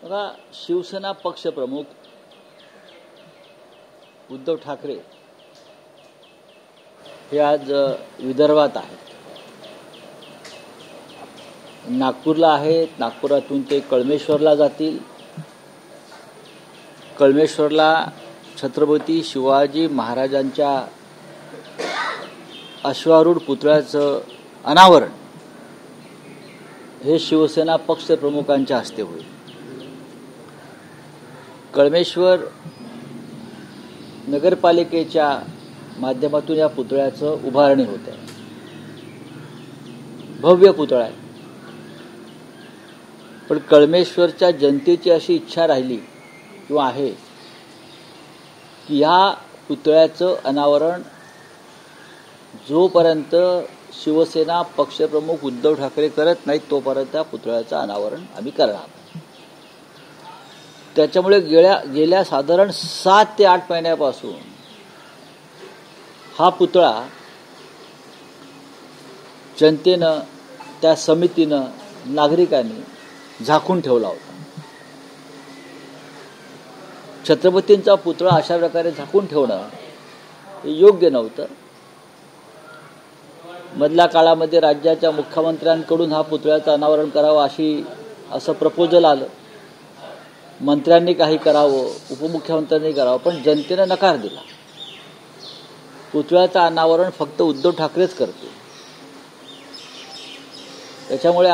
बघा, शिवसेना पक्षप्रमुख उद्धव ठाकरे हे आज विदर्भात आहेत. नागपूरला आहेत. नागपुरातून ते कळमेश्वरला जातील. कळमेश्वरला छत्रपती शिवाजी महाराजांच्या अश्वारूढ पुतळ्याचं अनावरण हे शिवसेना पक्षप्रमुखांच्या हस्ते होईल. कळमेश्वर नगरपालिकेच्या माध्यमातून या पुतळ्याचं उभारणी होते. भव्य पुतळा आहे. पण कळमेश्वरच्या जनतेची अशी इच्छा राहिली किंवा आहे की या पुतळ्याचं अनावरण जोपर्यंत शिवसेना पक्षप्रमुख उद्धव ठाकरे करत नाहीत तोपर्यंत त्या पुतळ्याचं अनावरण आम्ही करणार. त्याच्यामुळे गेल्या साधारण 7 ते 8 महिन्यापासून हा पुतळा जनतेनं, त्या समितीनं, नागरिकांनी झाकून ठेवला होता. छत्रपतींचा पुतळा अशा प्रकारे झाकून ठेवणं हे योग्य नव्हतं. मधल्या काळामध्ये राज्याच्या मुख्यमंत्र्यांकडून हा पुतळ्याचं अनावरण करावं असं प्रपोजल आलं. मंत्र्यांनी काही करावं, उपमुख्यमंत्र्यांनी करावं, पण जनतेनं नकार दिला. पुतळ्याचं अनावरण फक्त उद्धव ठाकरेच करतील. त्याच्यामुळे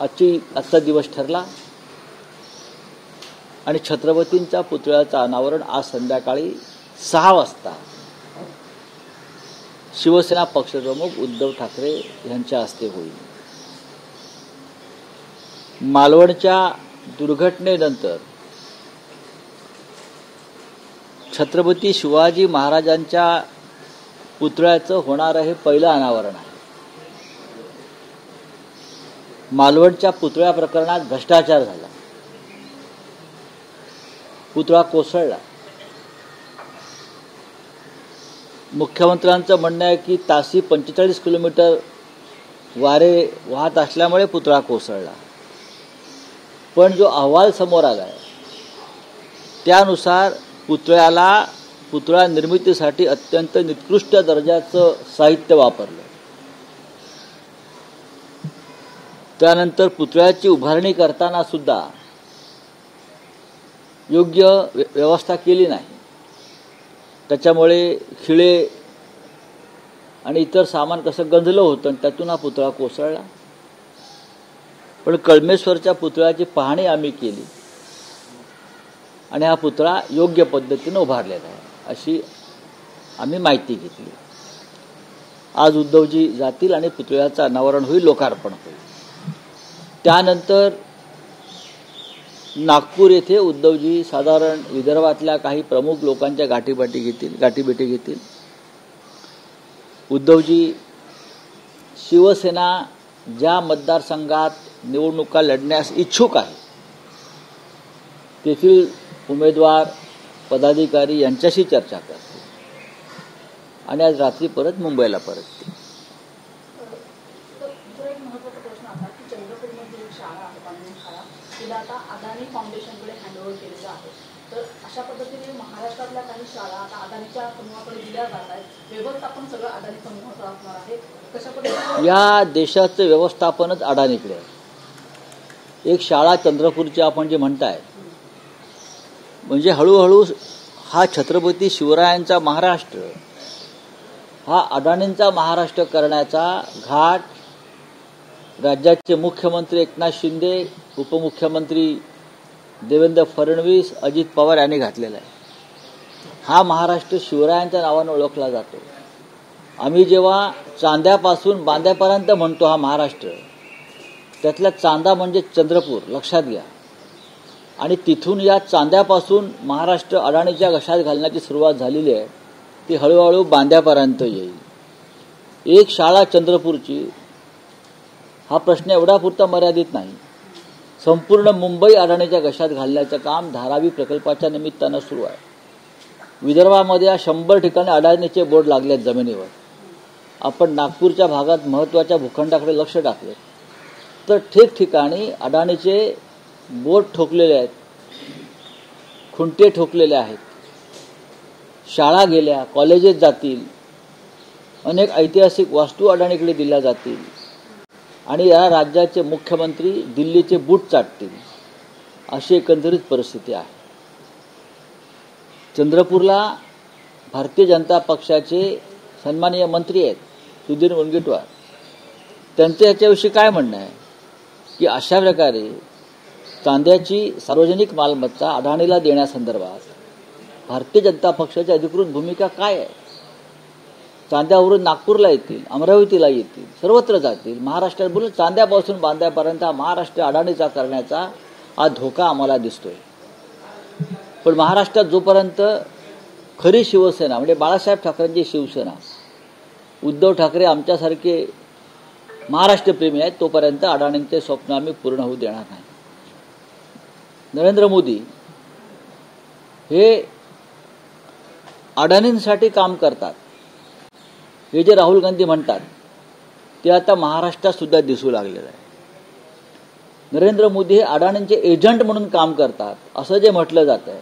आजचा दिवस ठरला आणि छत्रपतींच्या पुतळ्याचं अनावरण आज संध्याकाळी 6 वाजता शिवसेना पक्षप्रमुख उद्धव ठाकरे यांच्या हस्ते होईल. मालवणच्या दुर्घटनेनंतर छत्रपती शिवाजी महाराजांच्या पुतळ्याचं होणारं हे पहिलं अनावरण आहे. मालवणच्या पुतळ्या प्रकरणात भ्रष्टाचार झाला. पुतळा कोसळला. मुख्यमंत्र्यांचं म्हणणं आहे की तासी 45 किलोमीटर वारे वाहत असल्यामुळे पुतळा कोसळला. पण जो अहवाल समोर आला आहे त्यानुसार पुतळा निर्मितीसाठी अत्यंत निकृष्ट दर्जाचं साहित्य वापरलं. त्यानंतर पुतळ्याची उभारणी करताना सुद्धा योग्य व्यवस्था केली नाही. त्याच्यामुळे खिळे आणि इतर सामान कसं गंजलं होतं आणि त्यातून हा पुतळा कोसळला. पण कळमेश्वरच्या पुतळ्याची पाहणी आम्ही केली आणि हा पुतळा योग्य पद्धतीनं उभारलेला आहे अशी आम्ही माहिती घेतली. आज उद्धवजी जातील आणि पुतळ्याचं अनावरण होईल, लोकार्पण होईल. त्यानंतर नागपूर येथे उद्धवजी साधारण विदर्भातल्या काही प्रमुख लोकांच्या गाठीभेटी घेतील. उद्धवजी शिवसेना ज्या मतदारसंघात निवडणुका लढण्यास इच्छुक आहे तेथील उमेदवार, पदाधिकारी यांच्याशी चर्चा करतील आणि आज रात्री परत मुंबईला परततील. आता अदानी फाउंडेशनकडे हँडओव्हर केलेलं आहे. तर अशा पद्धतीने महाराष्ट्रातल्या काही शाळा आता अदानीच्या समूहाकडे दिल्या जात आहेत. व्यवस्थापन सगळं अदानी समूहाचं असणार आहे. कशा पद्धतीने या देशाचं व्यवस्थापनच अडाणीकडे आहे. एक शाळा चंद्रपूरची आपण जे म्हणताय, म्हणजे हळूहळू हा छत्रपती शिवरायांचा महाराष्ट्र हा अडाणींचा महाराष्ट्र करण्याचा घाट राज्याचे मुख्यमंत्री एकनाथ शिंदे, उपमुख्यमंत्री देवेंद्र फडणवीस, अजित पवार यांनी घातलेला आहे. हा महाराष्ट्र शिवरायांच्या नावानं ओळखला जातो. आम्ही जेव्हा चांद्यापासून बांद्यापर्यंत म्हणतो हा महाराष्ट्र, त्यातला चांदा म्हणजे चंद्रपूर, लक्षात घ्या. आणि तिथून या चांद्यापासून महाराष्ट्र अडाणीच्या घशात घालण्याची सुरुवात झालेली आहे. ती हळूहळू बांद्यापर्यंत येईल. एक शाळा चंद्रपूरची हा प्रश्न एवढा पुरता मर्यादित नाही. संपूर्ण मुंबई अडाणीच्या घशात घालण्याचं काम धारावी प्रकल्पाच्या निमित्तानं सुरू आहे. विदर्भामध्ये 100 ठिकाणी अडाणीचे बोर्ड लागले आहेत जमिनीवर. आपण नागपूरच्या भागात महत्त्वाच्या भूखंडाकडे लक्ष टाकले तर ठिकठिकाणी अडाणीचे बोर्ड ठोकलेले आहेत, खुंटे ठोकलेले आहेत, शाळा गेल्या, कॉलेजेस जातील, अनेक ऐतिहासिक वास्तू अडाणीकडे दिल्या जातील आणि या राज्याचे मुख्यमंत्री दिल्लीचे बूट चाटतील, अशी एकंदरीत परिस्थिती आहे. चंद्रपूरला भारतीय जनता पक्षाचे सन्माननीय मंत्री आहेत सुधीर मुनगंटीवार, त्यांचं याच्याविषयी काय म्हणणं आहे की अशा प्रकारे चांद्याची सार्वजनिक मालमत्ता अडाणीला देण्यासंदर्भात भारतीय जनता पक्षाची अधिकृत भूमिका काय आहे? चांद्यावरून नागपूरला येतील, अमरावतीला येतील, सर्वत्र जातील, महाराष्ट्रात बोलून चांद्यापासून बांद्यापर्यंत महाराष्ट्र अडाणीचा करण्याचा हा धोका आम्हाला दिसतोय. पण महाराष्ट्रात जोपर्यंत खरी शिवसेना म्हणजे बाळासाहेब ठाकरेंची शिवसेना, उद्धव ठाकरे आमच्यासारखे महाराष्ट्रप्रेमी आहेत, तोपर्यंत अडाणींचे स्वप्न आम्ही पूर्ण होऊ देणार नाही. नरेंद्र मोदी हे अडाणींसाठी काम करतात हे जे राहुल गांधी म्हणतात ते आता महाराष्ट्रात सुद्धा दिसू लागलेलं आहे. नरेंद्र मोदी हे अडाणींचे एजंट म्हणून काम करतात असं जे म्हटलं जात आहे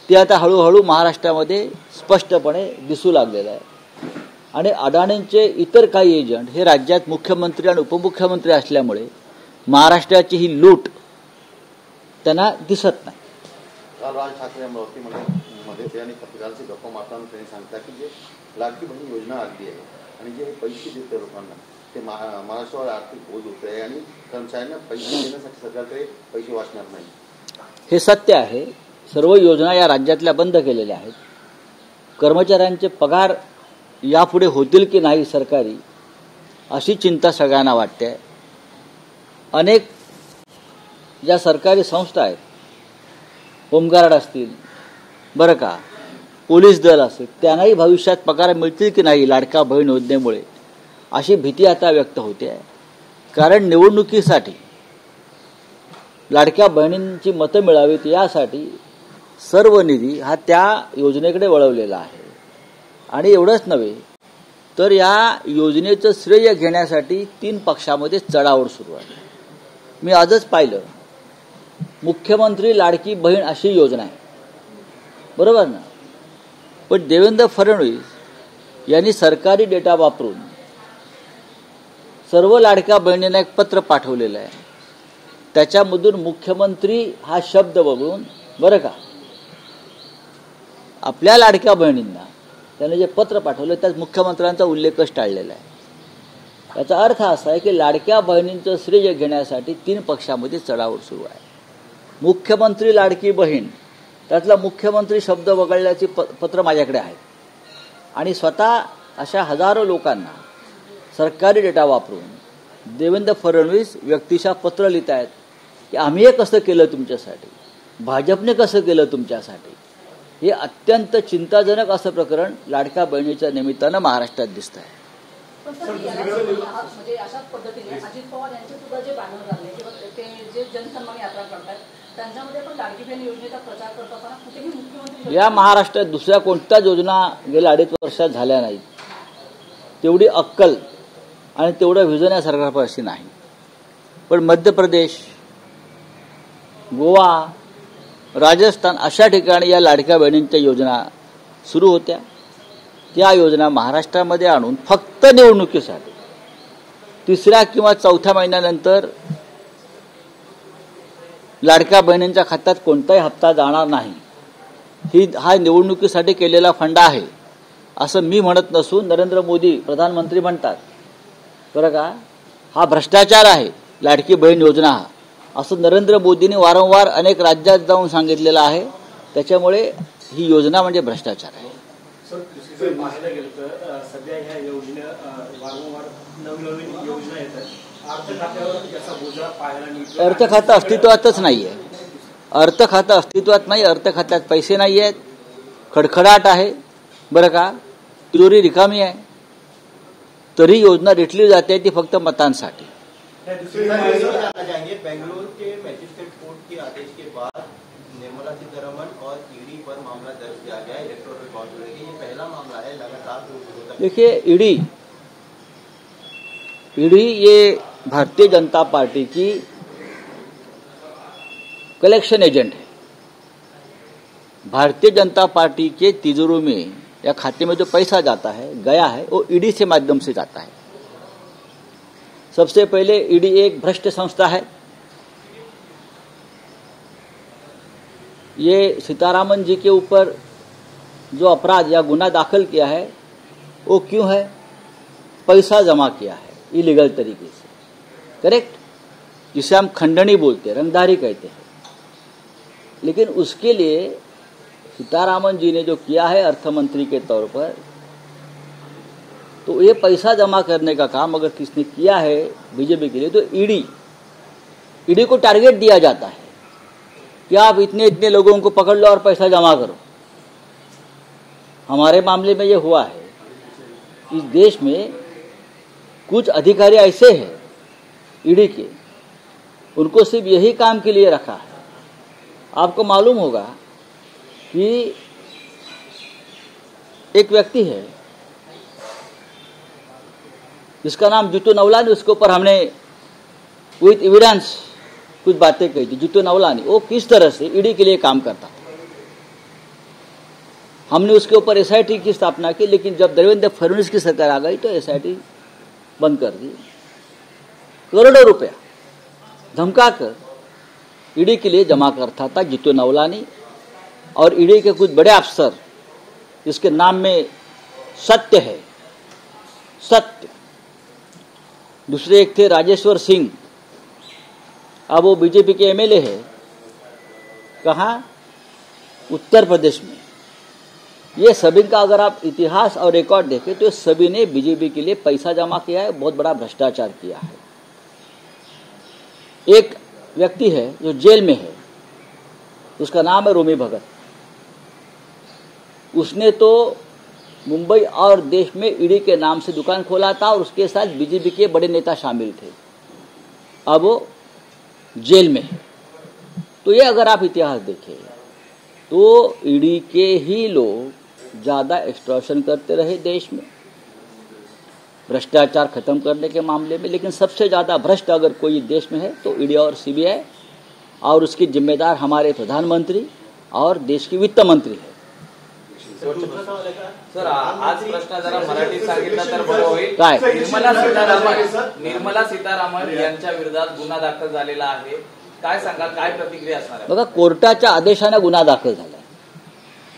ते आता हळूहळू महाराष्ट्रामध्ये स्पष्टपणे दिसू लागलेलं आहे. आणि अडाणींचे इतर काही एजंट हे राज्यात मुख्यमंत्री आणि उपमुख्यमंत्री असल्यामुळे महाराष्ट्राची ही लूट त्यांना दिसत नाही. काल राज ठाकरे अमरावतीमध्ये ते आणि पत्रकारांची गप्पा मारताना त्यांनी सांगता की जे लाडकी बहीण योजना आली आहे आणि जे पैसे देते लोकांना ते महाराष्ट्रावर आर्थिक बोध होत आहे आणि कर्मचाऱ्यांना पैसे देण्यासाठी सरकारकडे पैसे वाचणार नाही. हे सत्य आहे. सर्व योजना या राज्यातल्या बंद केलेल्या आहेत. कर्मचाऱ्यांचे पगार यापुढे होतील की नाही सरकारी, अशी चिंता सगळ्यांना वाटते. अनेक ज्या सरकारी संस्था आहेत, होमगार्ड असतील, बरं का, पोलीस दल असेल, त्यांनाही भविष्यात पगार मिळतील की नाही लाडका बहीण योजनेमुळे, अशी भीती आता व्यक्त होते आहे. कारण निवडणुकीसाठी लाडक्या बहिणींची मतं मिळावीत यासाठी सर्व निधी हा त्या योजनेकडे वळवलेला आहे. आणि एवढंच नव्हे तर या योजनेचं श्रेय घेण्यासाठी 3 पक्षामध्ये चढाओढ सुरू आहे. मी आजच पाहिलं, मुख्यमंत्री लाडकी बहीण अशी योजना आहे, बरोबर ना, पण देवेंद्र फडणवीस यांनी सरकारी डेटा वापरून सर्व लाडक्या बहिणींना एक पत्र पाठवलेलं आहे. त्याच्यामधून मुख्यमंत्री हा शब्द वगळून, बरं का, आपल्या लाडक्या बहिणींना त्याने जे पत्र पाठवलं त्यात मुख्यमंत्र्यांचा उल्लेखच टाळलेला आहे. याचा अर्थ असा आहे की लाडक्या बहिणींचं श्रेय घेण्यासाठी 3 पक्षामध्ये चढाओढ सुरू आहे. मुख्यमंत्री लाडकी बहीण, त्यातला मुख्यमंत्री शब्द वगळल्याचे पत्र माझ्याकडे आहे. आणि स्वतः अशा हजारो लोकांना सरकारी डेटा वापरून देवेंद्र फडणवीस व्यक्तिशः पत्र लिहित आहेत की आम्ही हे कसं केलं तुमच्यासाठी, भाजपने कसं केलं तुमच्यासाठी. हे अत्यंत चिंताजनक असं प्रकरण लाडक्या बहिणीच्या निमित्तानं महाराष्ट्रात दिसत आहे. म्हणजे अशाच पद्धतीने अजित पवार यांचे सुद्धा जे बॅनर झाले किंवा ते जे जनसन्मान यात्रा करतात त्यांच्यामध्ये पण लाडकी बहीण योजनेचा प्रचार करत असताना कुठेही मुख्यमंत्री या महाराष्ट्रात दुसऱ्या कोणत्याच योजना गेल्या 2.5 वर्षात झाल्या नाहीत. तेवढी अक्कल आणि तेवढं व्हिजन या सरकारपाशी नाही. पण मध्य प्रदेश, गोवा, राजस्थान अशा ठिकाणी या लाडक्या बहिणींच्या योजना सुरू होत्या. त्या योजना महाराष्ट्रामध्ये आणून फक्त निवडणुकीसाठी 3ऱ्या किंवा 4थ्या महिन्यानंतर लाडक्या बहिणींच्या खात्यात कोणताही हप्ता जाणार नाही, हा निवडणुकीसाठी केलेला फंड आहे असं मी म्हणत नसून नरेंद्र मोदी प्रधानमंत्री म्हणतात, बरं का. हा भ्रष्टाचार आहे लाडकी बहीण योजना, हा असं नरेंद्र मोदींनी वारंवार अनेक राज्यात जाऊन सांगितलेलं आहे. त्याच्यामुळे ही योजना म्हणजे भ्रष्टाचार आहे. पाहायला गेलं तर सध्या ह्या योजना वारंवार नवनवीन योजना येतात, अर्थखात्यावर याचा बोजा पाहायला मिळतो. अर्थखातं अस्तित्वातच नाही आहे. अर्थखातं अस्तित्वात नाही. अर्थखात्यात पैसे नाही आहेत, खडखडाट आहे, बरं का, तिजोरी रिकामी आहे. तरी योजना रेटली जाते ती फक्त मतांसाठी. बेंगलुरु के मजिस्ट्रेट कोर्ट के आदेश के बाद निर्मला सीतारमण और ईडी पर मामला दर्ज किया गया है इलेक्टोरल बॉन्ड को लेकर. ये पहला मामला है लगातार. देखिए, ईडी ये भारतीय जनता पार्टी की कलेक्शन एजेंट है। भारतीय जनता पार्टी के तिजोरी में या खाते में जो पैसा जाता है, गया है, वो ईडी से माध्यम से जाता है। सबसे पहले ईडी एक भ्रष्ट संस्था है। ये सीतारामन जी के ऊपर जो अपराध या गुना दाखिल किया है वो क्यों है? पैसा जमा किया है इलीगल तरीके से, करेक्ट, जिसे हम खंडनी बोलते हैं, रंगदारी कहते हैं। लेकिन उसके लिए सीतारामन जी ने जो किया है अर्थमंत्री के तौर पर, तो ये पैसा जमा करने का काम अगर किसने किया है बीजेपी के लिए, तो ईडी को टारगेट दिया जाता है कि आप इतने इतने लोगों को पकड़ लो और पैसा जमा करो। हमारे मामले में ये हुआ है। इस देश में कुछ अधिकारी ऐसे हैं ईडी के, उनको सिर्फ यही काम के लिए रखा है। आपको मालूम होगा कि एक व्यक्ति है जिसका नाम जीतू नवलानी, उसके ऊपर हमने विथ एविडेंस कुछ बातें कही थी। जीतू नवलानी वो किस तरह से ईडी के लिए काम करता था। हमने उसके ऊपर एसआईटी की स्थापना की, लेकिन जब देवेंद्र फडणवीस की सरकार आ गई तो एसआईटी बंद कर दी। करोड़ों रुपया धमकाकर ईडी के लिए जमा करता था जीतू नवलानी। और ईडी के कुछ बड़े अफसर जिसके नाम में सत्य है, सत्य, दूसरे एक थे राजेश्वर सिंह, अब वो बीजेपी के एमएलए है। कहाँ? उत्तर प्रदेश में। ये सभी का अगर आप इतिहास और रिकॉर्ड देखें तो सभी ने बीजेपी के लिए पैसा जमा किया है, बहुत बड़ा भ्रष्टाचार किया है। एक व्यक्ति है जो जेल में है, उसका नाम है रोमी भगत। उसने तो मुंबई और देश में ईडी के नाम से दुकान खोला था और उसके साथ बीजेपी के बड़े नेता शामिल थे। अब वो जेल में है। तो ये अगर आप इतिहास देखें तो ईडी के ही लोग ज्यादा एक्सटॉर्शन करते रहे देश में भ्रष्टाचार खत्म करने के मामले में। लेकिन सबसे ज्यादा भ्रष्ट अगर कोई देश में है तो ईडी और सीबीआई, और उसके जिम्मेदार हमारे प्रधानमंत्री और देश की वित्त मंत्री है। सर, आज प्रश्न जरा मराठीत सांगितला तर बरं होईल. काय? निर्मला सीतारामन यांच्या विरोधात गुन्हा दाखल झालेला आहे. काय सांगाल, काय प्रतिक्रिया असणार आहे? बघा, कोर्टाच्या आदेशाने गुन्हा दाखल झाला.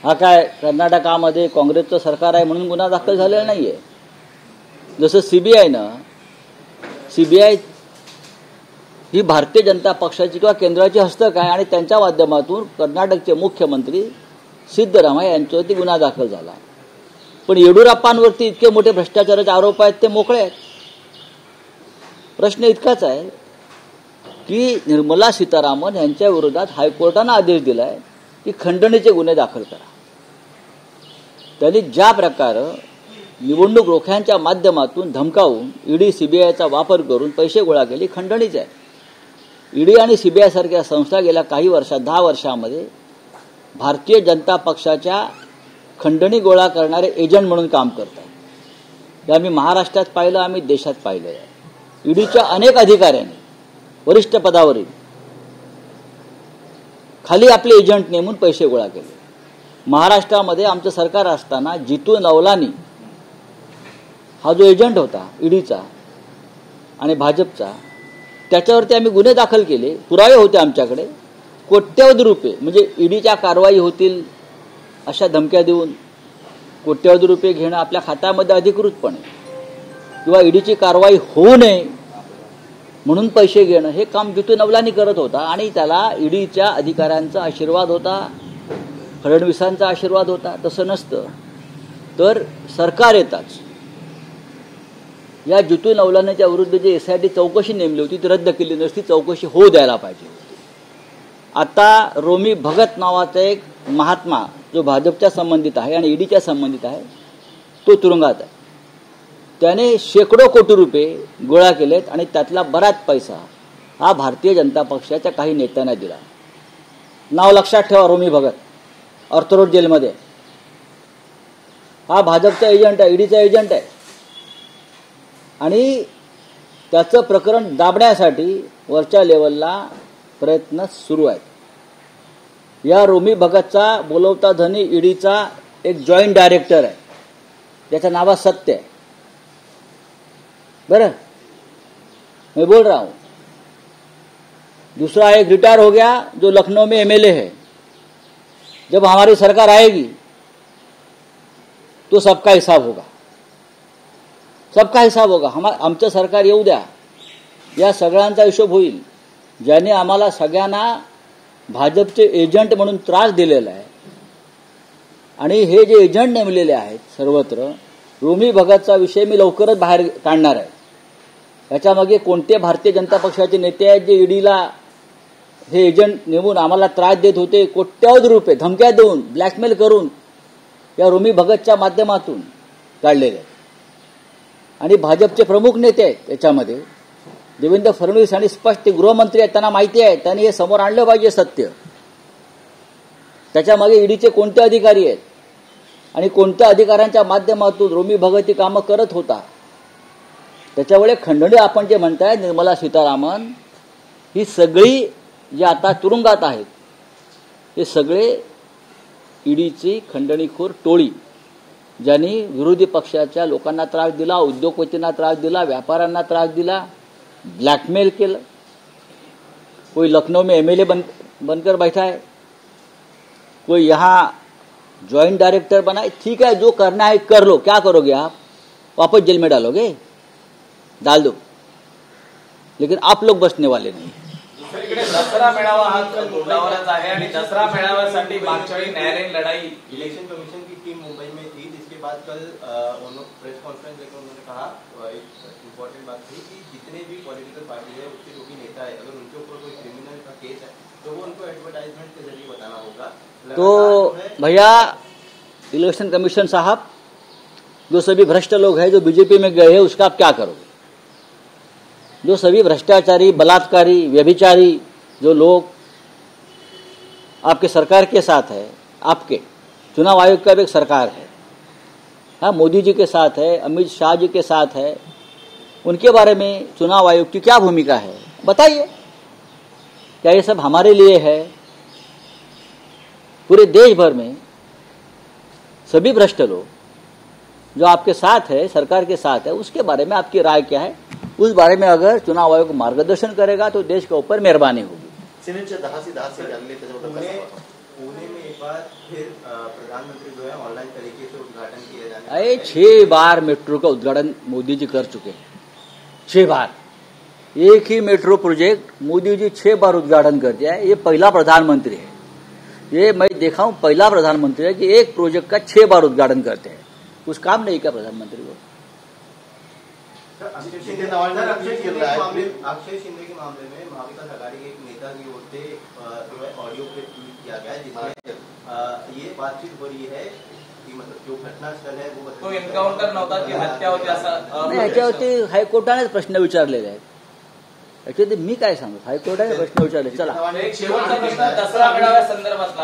हा काय कर्नाटकामध्ये काँग्रेसचं सरकार आहे म्हणून गुन्हा दाखल झालेला नाहीये. जसं सीबीआय ही भारतीय जनता पक्षाची किंवा केंद्राची हस्तक आहे आणि त्यांच्या माध्यमातून कर्नाटकचे मुख्यमंत्री सिद्धरामय्या यांच्यावरती गुन्हा दाखल झाला. पण येडियुरप्पांवरती इतके मोठे भ्रष्टाचाराचे आरोप आहेत, ते मोकळे आहेत. प्रश्न इतकाच आहे की निर्मला सीतारामन यांच्या विरोधात हायकोर्टाने आदेश दिलाय की खंडणीचे गुन्हे दाखल करा. त्यांनी ज्या प्रकारे निवडणूक रोख्यांच्या माध्यमातून धमकावून ईडी सीबीआयचा वापर करून पैसे गोळा केले, खंडणीच आहे. ईडी आणि सीबीआय सारख्या संस्था गेल्या काही वर्षात 10 वर्षांमध्ये भारतीय जनता पक्षाच्या खंडणी गोळा करणारे एजंट म्हणून काम करतात. हे आम्ही महाराष्ट्रात पाहिलं, आम्ही देशात पाहिलं आहे. ईडीच्या अनेक अधिकाऱ्यांनी वरिष्ठ पदावरील खाली आपले एजंट नेमून पैसे गोळा केले. महाराष्ट्रामध्ये आमचं सरकार असताना जीतू नवलानी हा जो एजंट होता ईडीचा आणि भाजपचा, त्याच्यावरती आम्ही गुन्हे दाखल केले. पुरावे होते आमच्याकडे. कोट्यवधी रुपये, म्हणजे ईडीच्या कारवाई होतील अशा धमक्या देऊन कोट्यवधी रुपये घेणं आपल्या खात्यामध्ये अधिकृतपणे, किंवा ईडीची कारवाई होऊ नये म्हणून पैसे घेणं, हे काम जीतू नवलानी करत होता. आणि त्याला ईडीच्या अधिकाऱ्यांचा आशीर्वाद होता, फडणवीसांचा आशीर्वाद होता. तसं नसतं तर सरकार येताच या जीतू नवलानीच्या विरुद्ध जे एसआयटी चौकशी नेमली होती ती रद्द केली नसती, चौकशी होऊ द्यायला पाहिजे होती. आता रोमी भगत नावाचा एक महात्मा जो भाजपच्या संबंधित आहे आणि ईडीच्या संबंधित आहे, तो तुरुंगात आहे. त्याने शेकडो कोटी रुपये गोळा केलेत आणि त्यातला बराच पैसा हा भारतीय जनता पक्षाच्या काही नेत्यांना दिला. नाव लक्षात ठेवा, रोमी भगत ऑर्थोरोड जेलमध्ये. हा भाजपचा एजंट आहे, ईडीचा एजंट आहे. आणि त्याचं प्रकरण दाबण्यासाठी वरच्या लेवलला प्रयत्न सुरू आहेत. या रोमी भगतचा बोलवता धनी ईडीचा एक जॉइंट डायरेक्टर है, त्याचं नाव सत्य है। बरं, मैं बोल रहा हूं। दूसरा एक रिटायर हो गया जो लखनऊ में एमएलए है। जब हमारी सरकार आएगी तो सबका हिसाब होगा, सबका हिसाब होगा। आमचं सरकार येऊ द्या, या सगळ्यांचा हिशोब होईल। ज्याने आम्हाला सगळ्यांना भाजपचे एजंट म्हणून त्रास दिलेला आहे आणि हे जे एजंट नेमलेले आहेत सर्वत्र, रोमी भगतचा विषय मी लवकरच बाहेर काढणार आहे। याच्यामागे कोणते भारतीय जनता पक्षाचे नेते आहेत जे ईडीला हे एजंट नेमून आम्हाला त्रास देत होते, कोट्यावधी रुपये धमक्या देऊन ब्लॅकमेल करून या रोमी भगतच्या माध्यमातून काढलेले आहेत। आणि भाजपचे प्रमुख नेते आहेत याच्यामध्ये, देवेंद्र फडणवीस आणि स्पष्ट गृहमंत्री आहेत, त्यांना माहिती आहे, त्यांनी हे समोर आणलं पाहिजे सत्य। त्याच्यामागे ईडीचे कोणते अधिकारी आहेत आणि कोणत्या अधिकाऱ्यांच्या माध्यमातून रोमी भगत ही कामं करत होता, त्याच्यामुळे खंडणी आपण जे म्हणताय निर्मला सीतारामन ही सगळी जे आता तुरुंगात आहेत हे सगळे ईडीची खंडणीखोर टोळी, ज्यांनी विरोधी पक्षाच्या लोकांना त्रास दिला, उद्योगपतींना त्रास दिला, व्यापाऱ्यांना त्रास दिला, ब्लैकमेल किया। कोई लखनऊ में एमएलए बनकर बैठा है, कोई यहाँ जॉइंट डायरेक्टर बना है। ठीक है, जो करना है कर लो, क्या करोगे आप? वापस जेल में डालोगे? डाल दो, लेकिन आप लोग बचने वाले नहीं। दुसरीकडे दसरा मेळावा हा तोंडावरच आहे आणि दसरा मेळाव्यासाठी मागच्या वेळी न्यायालयीन लढाई। इलेक्शन कमीशन की टीम मुंबई में थी, जिसके बाद कल प्रेस कॉन्फ्रेंस लेकर उन्होंने कहा एक इम्पोर्टेंट बात थी कि जितने भी पॉलिटिकल पार्टी है उसके जो भी नेता है, अगर उनके ऊपर कोई क्रिमिनल का केस है तो वो उनको एडवर्टाइजमेंट के जरिए बताना होगा। तो भैया इलेक्शन कमीशन साहब, जो सभी भ्रष्ट लोग हैं जो बीजेपी में गए हैं उसका आप क्या करोगे? जो सभी भ्रष्टाचारी, बलात्कारी, व्यभिचारी जो लोग आपके सरकार के साथ है, आपके चुनाव आयोग का भी एक सरकार है, हाँ, मोदी जी के साथ है, अमित शाह जी के साथ है, उनके बारे में चुनाव आयोग की क्या भूमिका है बताइए। क्या ये सब हमारे लिए है? पूरे देश भर में सभी भ्रष्ट लोग जो आपके साथ है, सरकार के साथ है, उसके बारे में आपकी राय क्या है? उस बारे में अगर चुनाव आयोग मार्गदर्शन करेगा तो देश के ऊपर मेहरबानी होगी। सिनेटच्या 10 सीट आणले, त्याच्याबद्दल कसं वाटतं? पुणे में एक बार फिर प्रधानमंत्री जो है ऑनलाइन तरीके से उद्घाटन किया जाने, अरे 6 बार मेट्रो का उद्घाटन मोदी जी कर चुके हैं, 6 बार। एक ही मेट्रो प्रोजेक्ट मोदी जी 6 बार उद्घाटन कर दिया है। ये पहला प्रधानमंत्री है, ये मैं देखा हूं, पहला प्रधानमंत्री है कि एक प्रोजेक्ट का 6 बार उद्घाटन करते हैं। कुछ काम नहीं किया प्रधानमंत्री को। अक्षय शिंदे के मामले में महाविकास आघाड़ी के एक नेता की ओर से जो है ऑडियो क्लिप ट्वीट किया गया है, जिसमें ये बातचीत हो रही है कि मतलब जो घटनास्थल है वो तो एन्काउंटर नव्हता की हत्या होती असं नाही, याच्यावरती हायकोर्टानेच प्रश्न विचारलेले आहेत। याच्यावरती मी काय सांगू, हायकोर्टाने प्रश्न विचारले। चला, एक शेवटचा प्रश्न दसरा मेळाव्या संदर्भातला